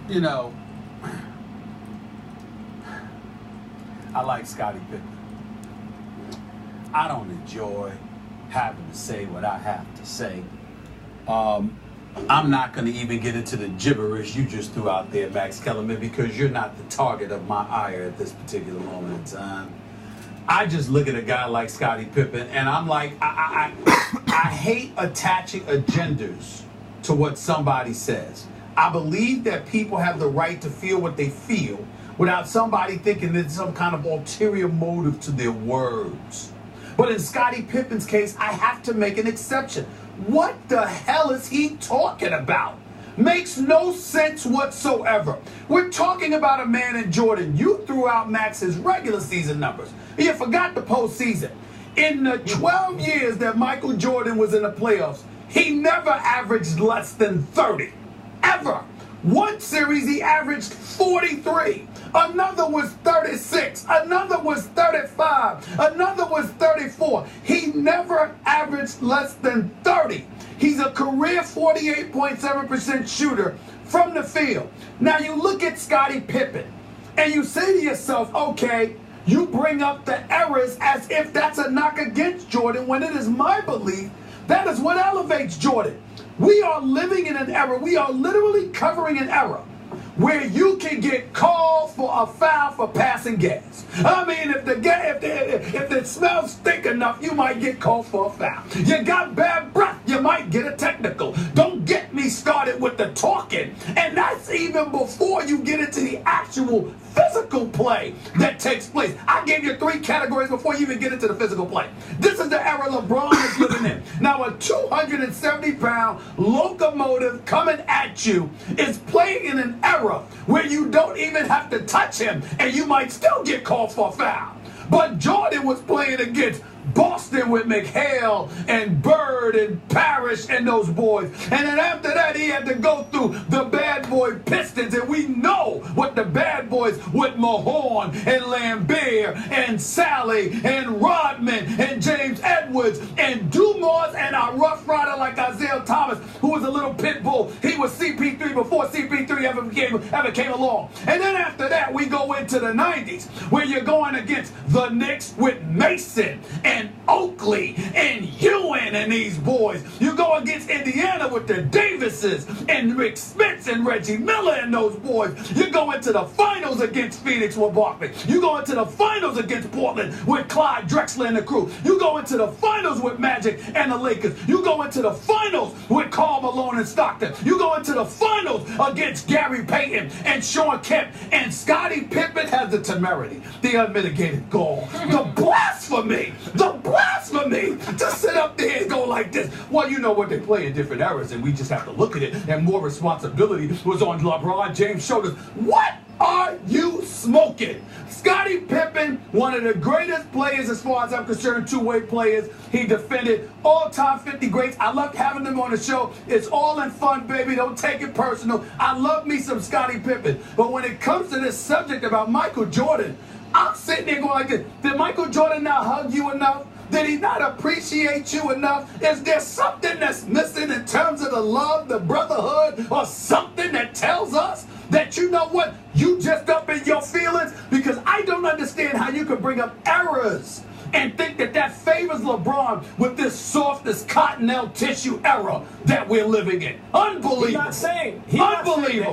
you know, I like Scottie Pippen. I don't enjoy having to say what I have to say. I'm not going to even get into the gibberish you just threw out there, Max Kellerman, because you're not the target of my ire at this particular moment in time. I just look at a guy like Scottie Pippen, and I'm like, I hate attaching agendas to what somebody says. I believe that people have the right to feel what they feel without somebody thinking there's some kind of ulterior motive to their words. But in Scottie Pippen's case, I have to make an exception. What the hell is he talking about? Makes no sense whatsoever. We're talking about a man in Jordan. You threw out Max's regular season numbers. You forgot the postseason. In the 12 years that Michael Jordan was in the playoffs, he never averaged less than 30. Ever. One series he averaged 43. Another was 36. Another was 35. Another was 34. He never averaged less than 30. He's a career 48.7% shooter from the field. Now you look at Scottie Pippen and you say to yourself, okay, you bring up the errors as if that's a knock against Jordan, when it is my belief that is what elevates Jordan. We are living in an era, we are literally covering an era where you can get called for a foul for passing gas. I mean, if the smell stink enough, you might get called for a foul. You got bad breath, you might get a technical. Don't get me started with the talking. And that's even before you get into the actual physical play that takes place. I gave you 3 categories before you even get into the physical play. This is the era LeBron is living in. Now a 270-pound locomotive coming at you is playing in an era where you don't even have to touch him and you might still get called for a foul. But Jordan was playing against Boston with McHale and Bird and Parrish and those boys. And then after that, he had to go through the bad boy Pistons. And we know what the bad boys with Mahorn and Lambert and Sally and Rodman and James Edwards and Dumas and our rough rider like Isaiah Thomas, who was a little pit bull. He was CP3 before CP3 ever came along. And then after that, we go into the 90s where you're going against the Knicks with Mason and Oakley and Ewan and these boys. You go against Indiana with the Davises and Rick Smits and Reggie Miller and those boys. You go into the finals against Phoenix with Barkley. You go into the finals against Portland with Clyde Drexler and the crew. You go into the finals with Magic and the Lakers. You go into the finals with Karl Malone and Stockton. You go into the finals against Gary Payton and Sean Kemp. And Scottie Pippen has the temerity, the unmitigated gall, the blasphemy to sit up there and go like this. Well, you know what, they play in different eras and we just have to look at it, and more responsibility was on LeBron James' shoulders. What are you smoking? Scottie Pippen, one of the greatest players as far as I'm concerned, two-way players. He defended all-time 50 greats. I loved having them on the show. It's all in fun, baby. Don't take it personal. I love me some Scottie Pippen. But when it comes to this subject about Michael Jordan, I'm sitting there going like this. Did Michael Jordan not hug you enough? Did he not appreciate you enough? Is there something that's missing in terms of the love, the brotherhood, or something that tells us that, you know what, you just up in your feelings? Because I don't understand how you could bring up errors and think that that favors LeBron with this soft as cottonelle tissue era that we're living in. Unbelievable. He's not saying Unbelievable.